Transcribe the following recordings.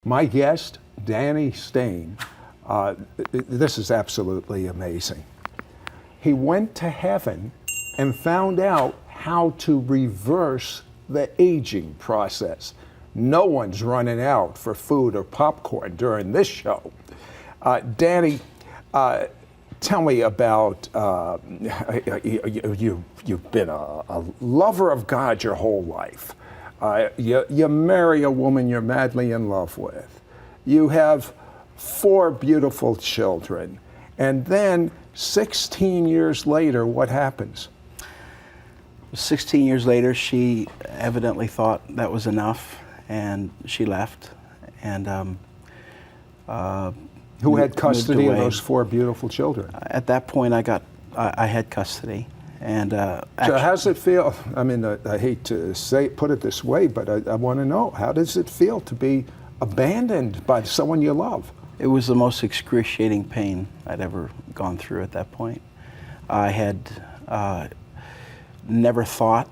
My guest, Danny Stain, this is absolutely amazing. He went to heaven and found out how to reverse the aging process. No one's running out for food or popcorn during this show. Danny, tell me about, you've been a lover of God your whole life. You marry a woman you're madly in love with. You have 4 beautiful children. And then 16 years later, what happens? 16 years later, she evidently thought that was enough, and she left. And who had custody of those 4 beautiful children? At that point, I had custody. And so how does it feel? I mean, I hate to put it this way, but I want to know, how does it feel to be abandoned by someone you love? It was the most excruciating pain I'd ever gone through at that point. I had never thought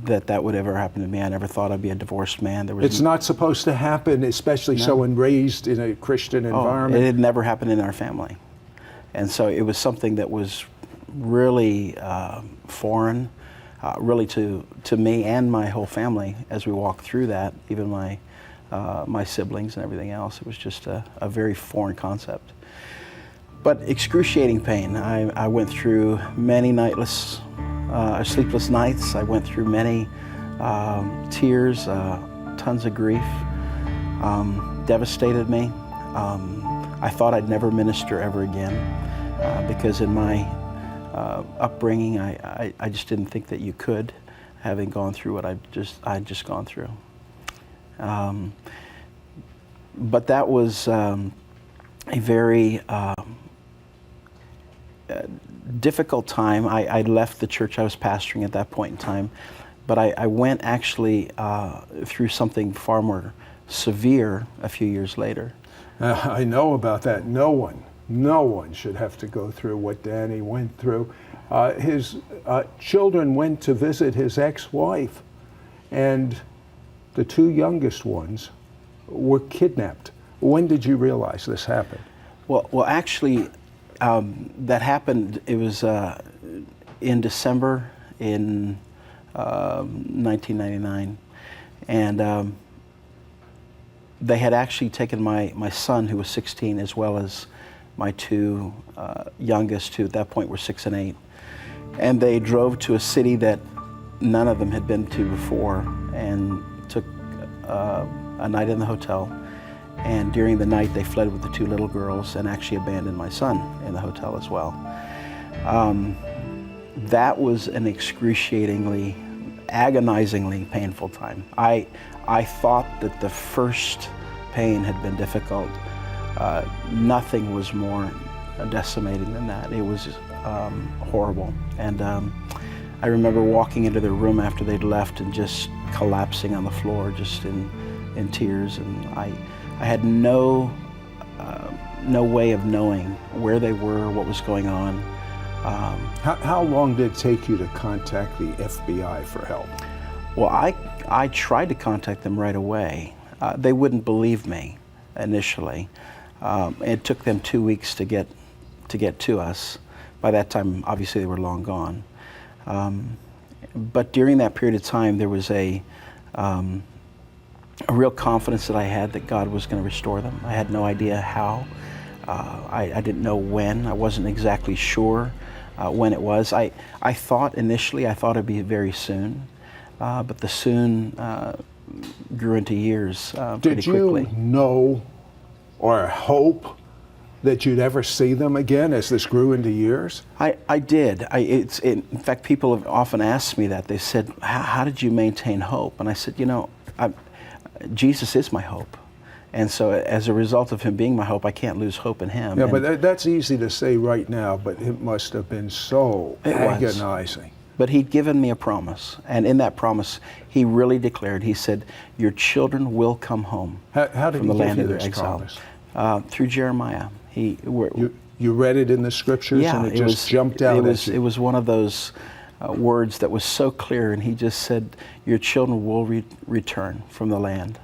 that would ever happen to me. I never thought I'd be a divorced man. It's not supposed to happen, especially someone raised in a Christian environment. It had never happened in our family. And so it was something that was really foreign, really to me and my whole family as we walked through that, even my siblings and everything else. It was just a very foreign concept. But excruciating pain. I went through many sleepless nights. I went through many tears, tons of grief, devastated me. I thought I'd never minister ever again because in my upbringing, I just didn't think that you could, having gone through what I'd just gone through. But that was a very difficult time. I left the church I was pastoring at that point in time, but I went actually through something far more severe a few years later. I know about that. No one should have to go through what Danny went through. His children went to visit his ex-wife, and the 2 youngest ones were kidnapped. When did you realize this happened? Well, actually, that happened. It was in December in 1999, and they had actually taken my son, who was 16, as well as my 2 youngest, who at that point were 6 and 8, and they drove to a city that none of them had been to before, and took a night in the hotel. And during the night, they fled with the 2 little girls and actually abandoned my son in the hotel as well. That was an excruciatingly, agonizingly painful time. I thought that the first pain had been difficult. Nothing was more decimating than that. It was horrible. And I remember walking into their room after they'd left and just collapsing on the floor, just in tears. And I had no way of knowing where they were, what was going on. How long did it take you to contact the FBI for help? Well, I tried to contact them right away. They wouldn't believe me initially. It took them 2 weeks to get to us. By that time, obviously, they were long gone. But during that period of time, there was a real confidence that I had that God was going to restore them. I had no idea how. I didn't know when. I wasn't exactly sure when it was. I thought initially, it'd be very soon, but the soon grew into years pretty quickly. Did you know or hope that you'd ever see them again as this grew into years? I did. In fact, people have often asked me that. They said, how did you maintain hope? And I said, Jesus is my hope. And so as a result of him being my hope, I can't lose hope in him. Yeah, but that's easy to say right now, but it must have been so agonizing. But he'd given me a promise. And in that promise, he really declared, he said, your children will come home from the land of their exile. Through Jeremiah. You read it in the scriptures, and it just jumped out at you. It was one of those words that was so clear, and he just said, your children will return from the land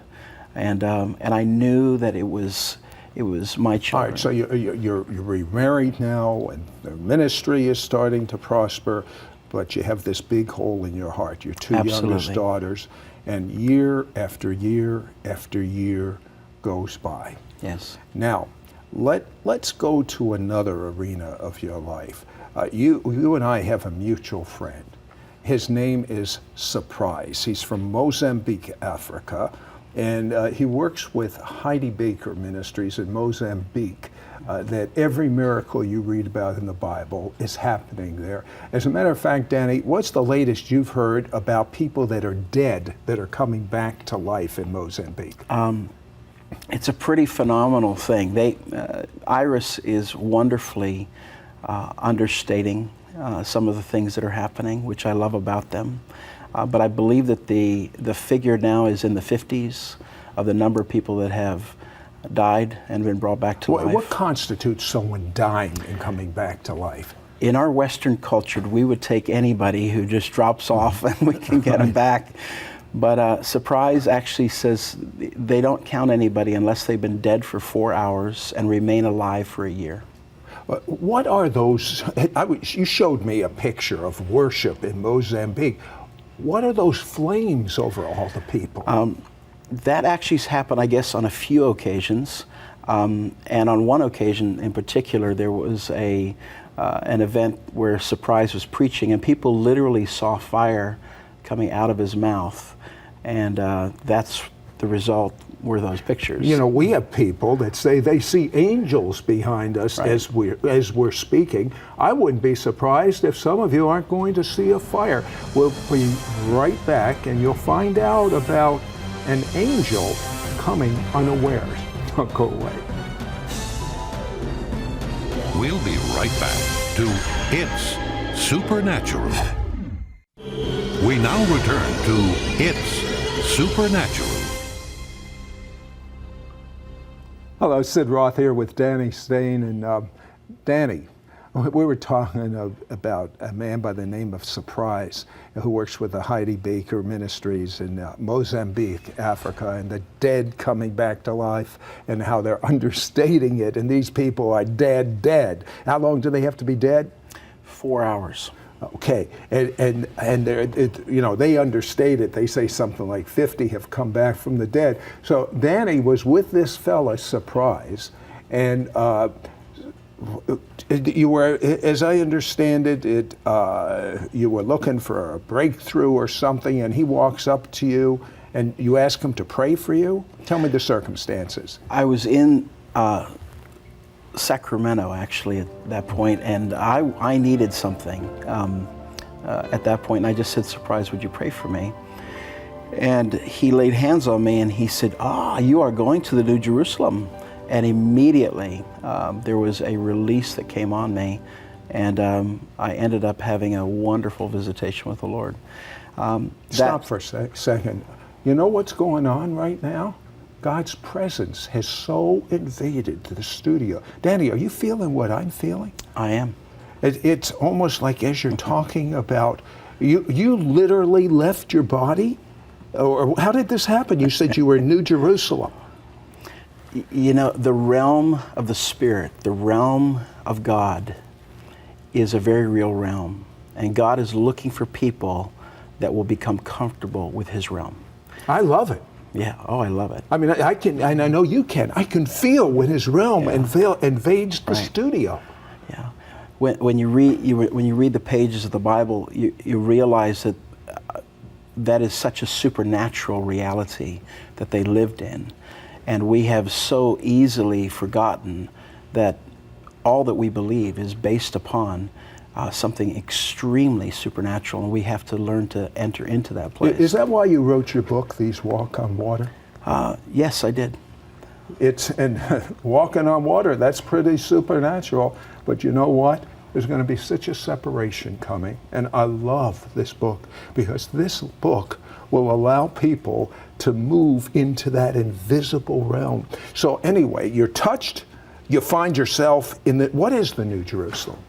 and I knew that it was my All children. right, so you're remarried now, and the ministry is starting to prosper, but you have this big hole in your heart. Your two youngest Absolutely. daughters, and year after year after year goes by. Yes. Now, let's go to another arena of your life. You and I have a mutual friend. His name is Surprise. He's from Mozambique, Africa, and he works with Heidi Baker Ministries in Mozambique. That every miracle you read about in the Bible is happening there. As a matter of fact, Danny, what's the latest you've heard about people that are dead that are coming back to life in Mozambique? It's a pretty phenomenal thing. Iris is wonderfully understating some of the things that are happening, which I love about them. But I believe that the figure now is in the 50s of the number of people that have died and been brought back to life. What constitutes someone dying and coming back to life? In our Western culture, we would take anybody who just drops off and we can get them back. But Surprise actually says they don't count anybody unless they've been dead for 4 hours and remain alive for a year. What are those? You showed me a picture of worship in Mozambique. What are those flames over all the people? That actually has happened, I guess, on a few occasions. And on one occasion in particular, there was an event where Surprise was preaching, and people literally saw fire coming out of his mouth. And that's the result were those pictures. You know, we have people that say they see angels behind us Right. as we're speaking. I wouldn't be surprised if some of you aren't going to see a fire. We'll be right back, and you'll find out about an angel coming unawares. Don't go away. We'll be right back to It's Supernatural. We now return to It's Supernatural. Hello, Sid Roth here with Danny Stain. And Danny, we were talking about a man by the name of Surprise who works with the Heidi Baker Ministries in Mozambique, Africa, and the dead coming back to life and how they're understating it. And these people are dead. How long do they have to be dead? 4 hours. Okay, and they understate it. They say something like 50 have come back from the dead. So Danny was with this fella, Surprise, and you were, as I understand it, you were looking for a breakthrough or something, and he walks up to you, and you ask him to pray for you. Tell me the circumstances. I was in Sacramento actually at that point, and I needed something at that point, and I just said, Surprise, would you pray for me? And he laid hands on me and he said, you are going to the New Jerusalem. And immediately there was a release that came on me, and I ended up having a wonderful visitation with the Lord. Stop for a second. You know what's going on right now? God's presence has so invaded the studio. Danny, are you feeling what I'm feeling? I am. It's almost like as you're talking about, you literally left your body? Or how did this happen? You said you were in New Jerusalem. You know, the realm of the Spirit, the realm of God, is a very real realm. And God is looking for people that will become comfortable with His realm. I love it. Yeah, I love it. I mean, I can, and I know you can. I can feel when His realm invades the studio. Yeah, when you read the pages of the Bible, you realize that that is such a supernatural reality that they lived in, and we have so easily forgotten that all that we believe is based upon something extremely supernatural, and we have to learn to enter into that place. Is that why you wrote your book, These Walk on Water? Yes, I did. And walking on water, that's pretty supernatural. But you know what? There's going to be such a separation coming. And I love this book because this book will allow people to move into that invisible realm. So anyway, you're touched, you find yourself in what is the New Jerusalem?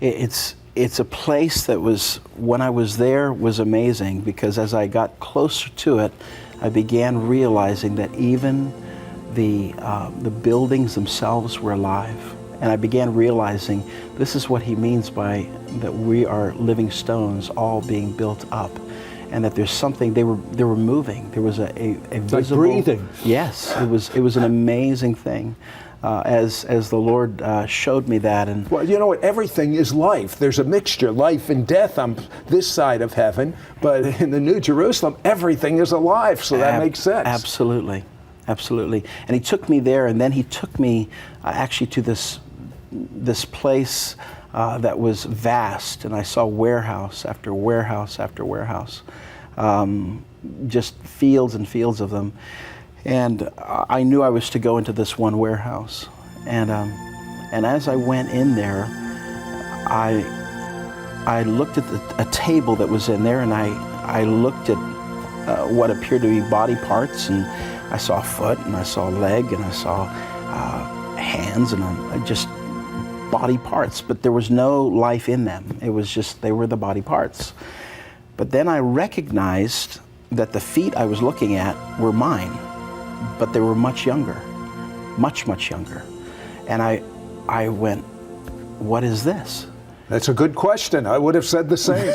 It's a place that was, when I was there, was amazing, because as I got closer to it, I began realizing that even the buildings themselves were alive. And I began realizing this is what he means by that we are living stones all being built up. And that there's something, they were moving. There was a visible... Like breathing. Yes, it was an amazing thing. As the Lord showed me that. And well, you know what? Everything is life. There's a mixture, life and death on this side of heaven. But in the New Jerusalem, everything is alive. So that makes sense. Absolutely, absolutely. And he took me there, and then he took me actually to this place that was vast, and I saw warehouse after warehouse after warehouse, just fields and fields of them. And I knew I was to go into this one warehouse. And as I went in there, I looked at a table that was in there, and I looked at what appeared to be body parts, and I saw a foot, and I saw a leg, and I saw hands, and just body parts, but there was no life in them. It was just, they were the body parts. But then I recognized that the feet I was looking at were mine, but they were much younger, much, much younger. And I went, what is this? That's a good question. I would have said the same.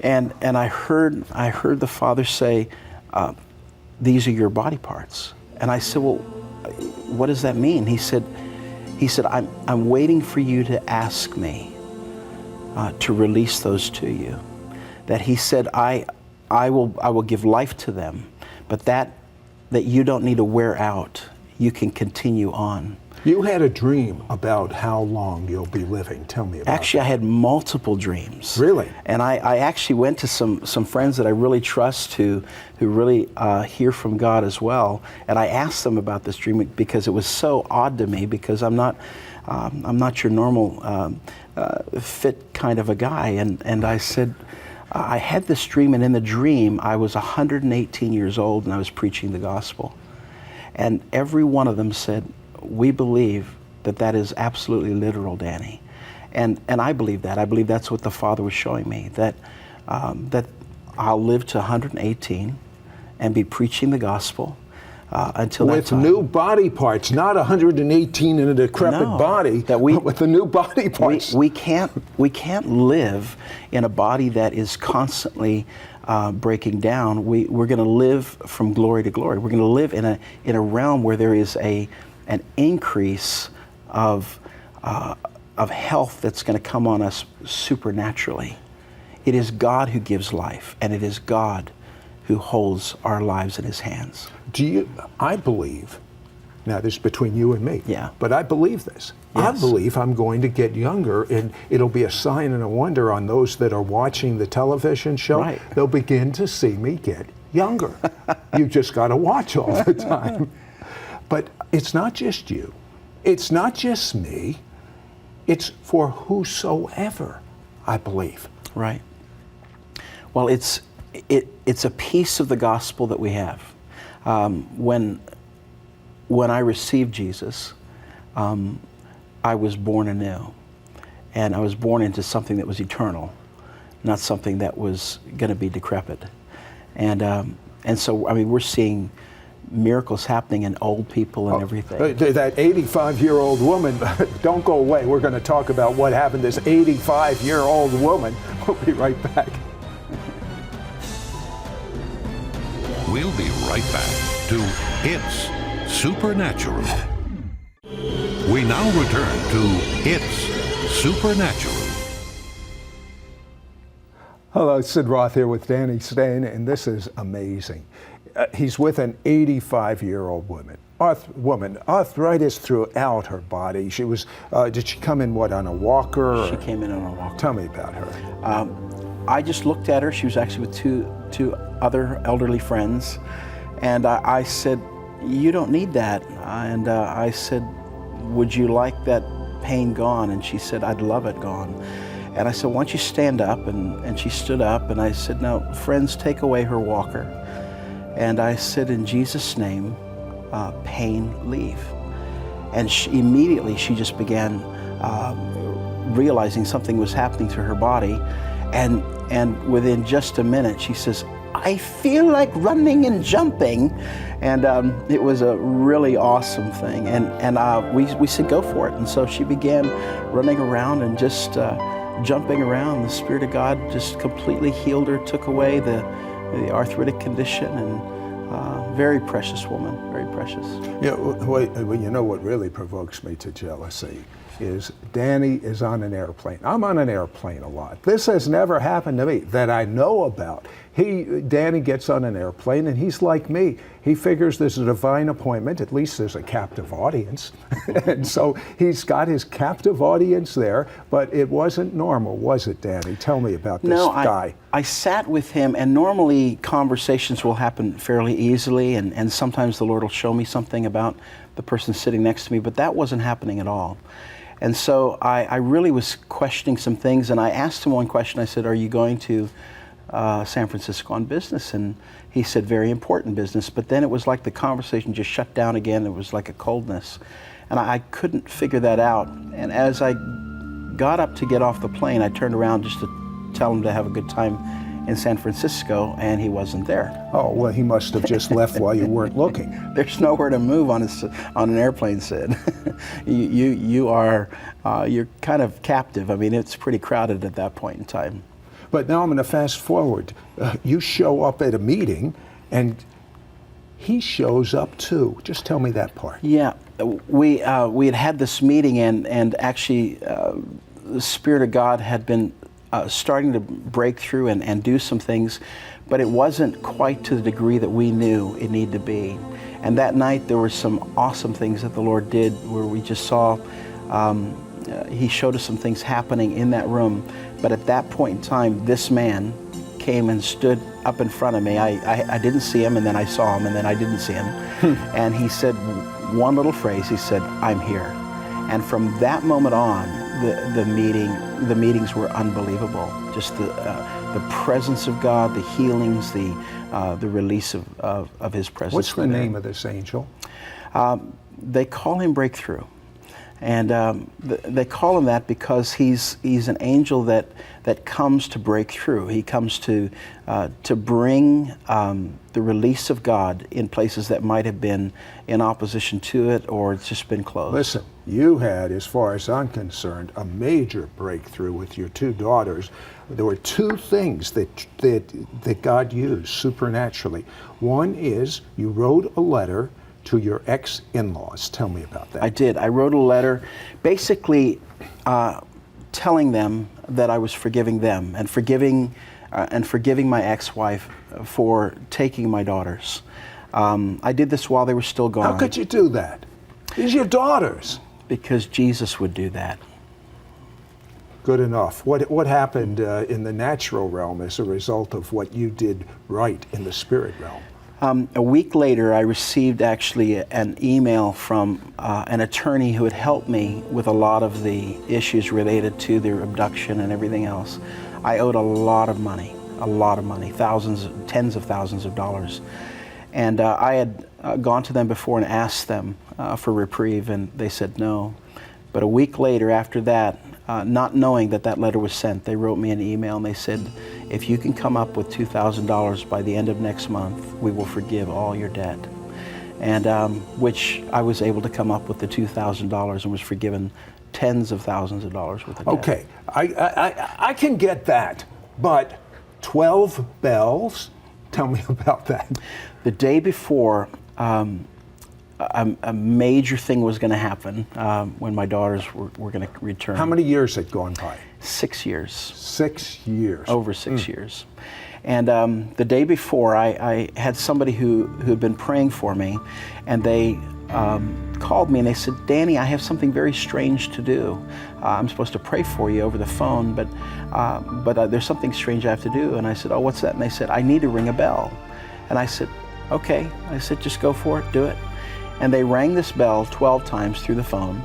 and I heard the Father say, these are your body parts. And I said, well, what does that mean? He said, I'm waiting for you to ask me to release those to you. That he said, I will give life to them, but that you don't need to wear out. You can continue on. You had a dream about how long you'll be living. Tell me about Actually, that. I had multiple dreams. Really? And I actually went to some friends that I really trust who really hear from God as well. And I asked them about this dream because it was so odd to me, because I'm not your normal fit kind of a guy. And I said, I had this dream, and in the dream, I was 118 years old, and I was preaching the gospel. And every one of them said, we believe that is absolutely literal, Danny. And I believe that. I believe that's what the Father was showing me, that I'll live to 118 and be preaching the gospel until that time. With new body parts, not 118 in a decrepit body, but with the new body parts. We can't live in a body that is constantly breaking down. We're going to live from glory to glory. We're going to live in a realm where there is an increase of health that's going to come on us supernaturally. It is God who gives life, and it is God who holds our lives in his hands. I believe, now this is between you and me, yeah, but I believe this. Yes. I believe I'm going to get younger, and it'll be a sign and a wonder on those that are watching the television show. Right. They'll begin to see me get younger. You've just got to watch all the time. But it's not just you. It's not just me. It's for whosoever, I believe. Right. Well, it's a piece of the gospel that we have. When I received Jesus, I was born anew, and I was born into something that was eternal, not something that was going to be decrepit. And so, I mean, we're seeing miracles happening in old people and everything. That 85-year-old woman, don't go away. We're going to talk about what happened to this 85-year-old woman. We'll be right back. We'll be right back to It's Supernatural. We now return to It's Supernatural. Hello, Sid Roth here with Danny Stain, and this is amazing. He's with an 85-year-old woman. Arthritis throughout her body. She was, did she come in, on a walker? She came in on a walker. Tell me about her. I just looked at her. She was actually with two other elderly friends. And I said, you don't need that. And I said, would you like that pain gone? And she said, I'd love it gone. And I said, why don't you stand up? And she stood up, and I said, now, friends, take away her walker. And I said, in Jesus' name, pain, leave. And immediately she just began realizing something was happening to her body. And within just a minute, she says, I feel like running and jumping. And it was a really awesome thing. And we said, go for it. And so she began running around and just jumping around. The Spirit of God just completely healed her, took away the arthritic condition, and very precious woman, very precious. Yeah, well, you know what really provokes me to jealousy is Danny is on an airplane. I'm on an airplane a lot. This has never happened to me that I know about. Danny gets on an airplane and he's like me. He figures there's a divine appointment, at least there's a captive audience. And so he's got his captive audience there, but it wasn't normal, was it, Danny? Tell me about this guy. I sat with him, and normally conversations will happen fairly easily, and sometimes the Lord will show me something about the person sitting next to me, but that wasn't happening at all. And so I really was questioning some things, and I asked him one question. I said, are you going to San Francisco on business? And he said, very important business. But then it was like the conversation just shut down again. It was like a coldness. And I couldn't figure that out. And as I got up to get off the plane, I turned around just to tell him to have a good time in San Francisco, and he wasn't there. Oh, well, he must have just left while you weren't looking. There's nowhere to move on an airplane, Sid. You're kind of captive. I mean, it's pretty crowded at that point in time. But now I'm going to fast forward. You show up at a meeting, and he shows up too. Just tell me that part. Yeah, we had this meeting, and actually the Spirit of God had been starting to break through and do some things, but it wasn't quite to the degree that we knew it needed to be. And that night there were some awesome things that the Lord did, where we just saw, He showed us some things happening in that room. But at that point in time, this man came and stood up in front of me. I didn't see him, and then I saw him, and then I didn't see him. And he said one little phrase. He said, "I'm here." And from that moment on, the meetings were unbelievable. Just the presence of God, the healings, the release of His presence. What's the name of this angel? They call him Breakthrough. And they call him that because he's an angel that comes to break through. He comes to bring the release of God in places that might have been in opposition to it, or it's just been closed. Listen, you had, as far as I'm concerned, a major breakthrough with your two daughters. There were two things that God used supernaturally. One is you wrote a letter to your ex-in-laws. Tell me about that. I did. I wrote a letter basically telling them that I was forgiving them and forgiving my ex-wife for taking my daughters. I did this while they were still gone. How could you do that? These are your daughters. Because Jesus would do that. Good enough. What happened in the natural realm as a result of what you did right in the spirit realm? A week later, I received actually an email from an attorney who had helped me with a lot of the issues related to their abduction and everything else. I owed a lot of money, tens of thousands of dollars. And I had gone to them before and asked them for reprieve, and they said no. But a week later, after that, not knowing that letter was sent, they wrote me an email and they said, if you can come up with $2,000 by the end of next month, we will forgive all your debt. And which I was able to come up with the $2,000 and was forgiven tens of thousands of dollars worth of debt. Okay, I can get that, but 12 bells? Tell me about that. The day before, a major thing was going to happen when my daughters were going to return. How many years had gone by? 6 years. 6 years. Over 6 years. And the day before, I had somebody who had been praying for me, and they called me and they said, Danny, I have something very strange to do. I'm supposed to pray for you over the phone, but there's something strange I have to do. And I said, oh, what's that? And they said, I need to ring a bell. And I said, okay. I said, just go for it, do it. And they rang this bell 12 times through the phone,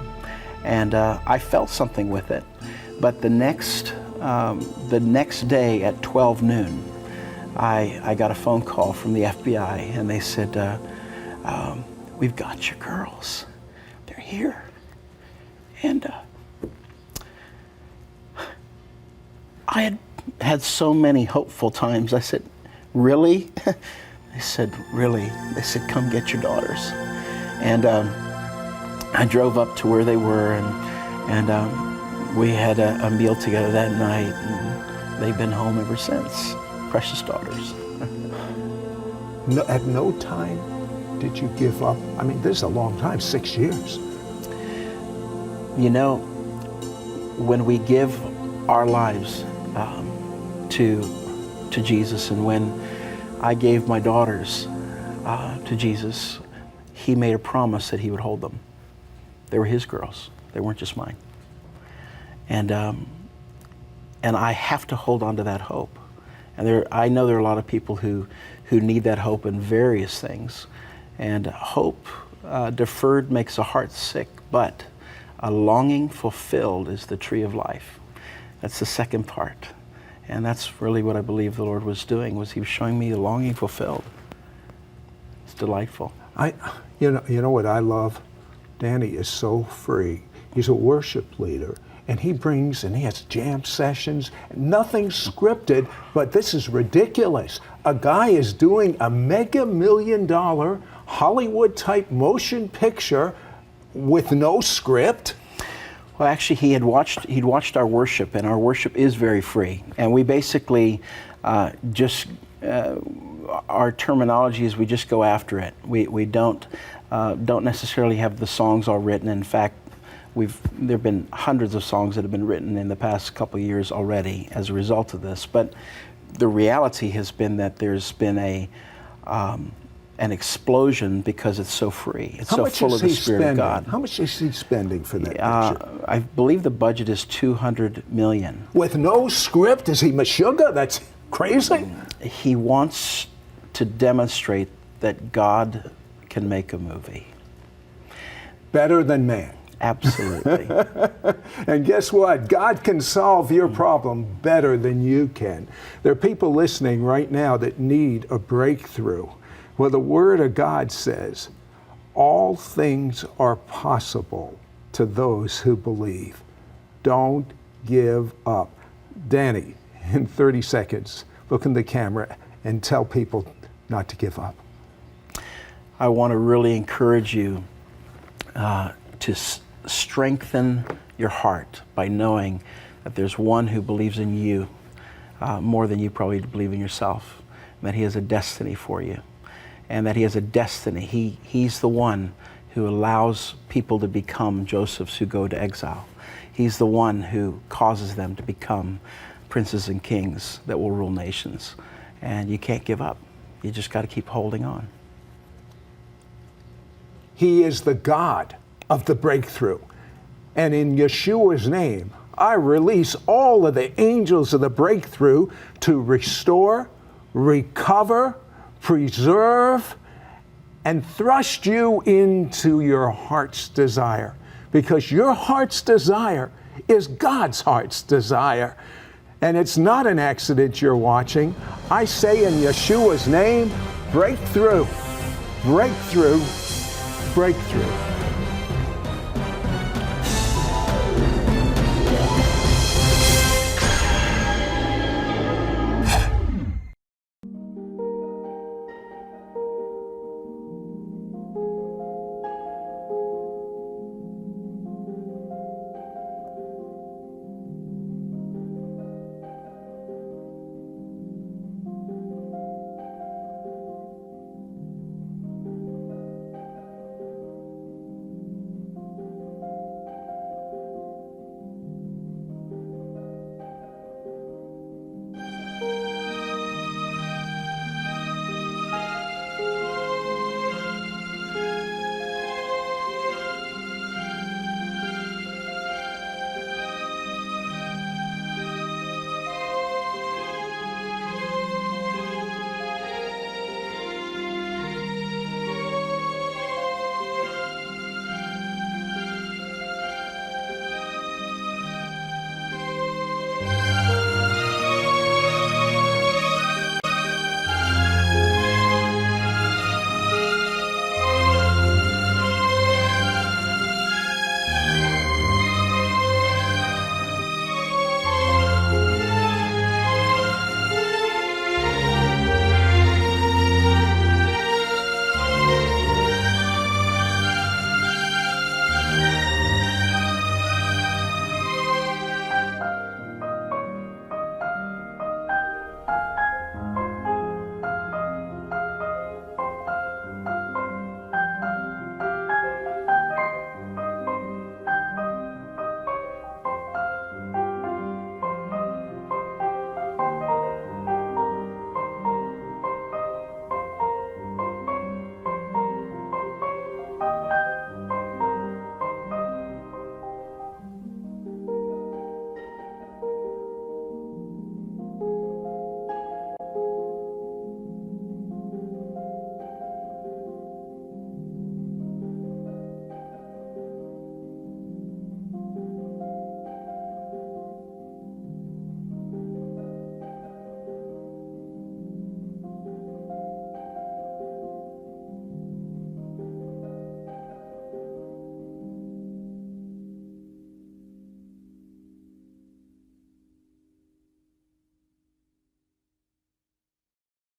and I felt something with it. But the next day at 12 noon, I got a phone call from the FBI, and they said, we've got your girls. They're here. And I had so many hopeful times. I said, really? They said, really? They said, come get your daughters. And I drove up to where they were, and we had a meal together that night, and they've been home ever since. Precious daughters. No, at no time did you give up? I mean, this is a long time, 6 years. You know, when we give our lives to Jesus, and when I gave my daughters to Jesus, he made a promise that he would hold them. They were his girls. They weren't just mine. And I have to hold on to that hope. And I know there are a lot of people who need that hope in various things. And hope deferred makes the heart sick, but a longing fulfilled is the tree of life. That's the second part. And that's really what I believe the Lord was doing, was he was showing me the longing fulfilled. It's delightful. You know what I love? Danny is so free. He's a worship leader, and he has jam sessions, nothing scripted, but this is ridiculous. A guy is doing a mega $1 million Hollywood-type motion picture with no script. Well, actually, he'd watched our worship, and our worship is very free. And we basically our terminology is we just go after it. We don't necessarily have the songs all written. In fact, there have been hundreds of songs that have been written in the past couple of years already as a result of this. But the reality has been that there's been an explosion because it's so free. It's so full of the Spirit of God. How much is he spending for that picture? I believe the budget is $200 million. With no script? Is he Meshuggah? That's crazy. He wants to demonstrate that God can make a movie. Better than man. Absolutely. And guess what? God can solve your problem better than you can. There are people listening right now that need a breakthrough. Well, the Word of God says, all things are possible to those who believe. Don't give up. Danny, in 30 seconds, look in the camera and tell people not to give up. I want to really encourage you to strengthen your heart by knowing that there's one who believes in you more than you probably believe in yourself, and that he has a destiny for you, and that he has a destiny. He's the one who allows people to become Josephs who go to exile. He's the one who causes them to become princes and kings that will rule nations. And you can't give up. You just got to keep holding on. He is the God of the breakthrough. And in Yeshua's name, I release all of the angels of the breakthrough to restore, recover, preserve, and thrust you into your heart's desire. Because your heart's desire is God's heart's desire. And it's not an accident you're watching. I say in Yeshua's name, breakthrough, breakthrough, breakthrough.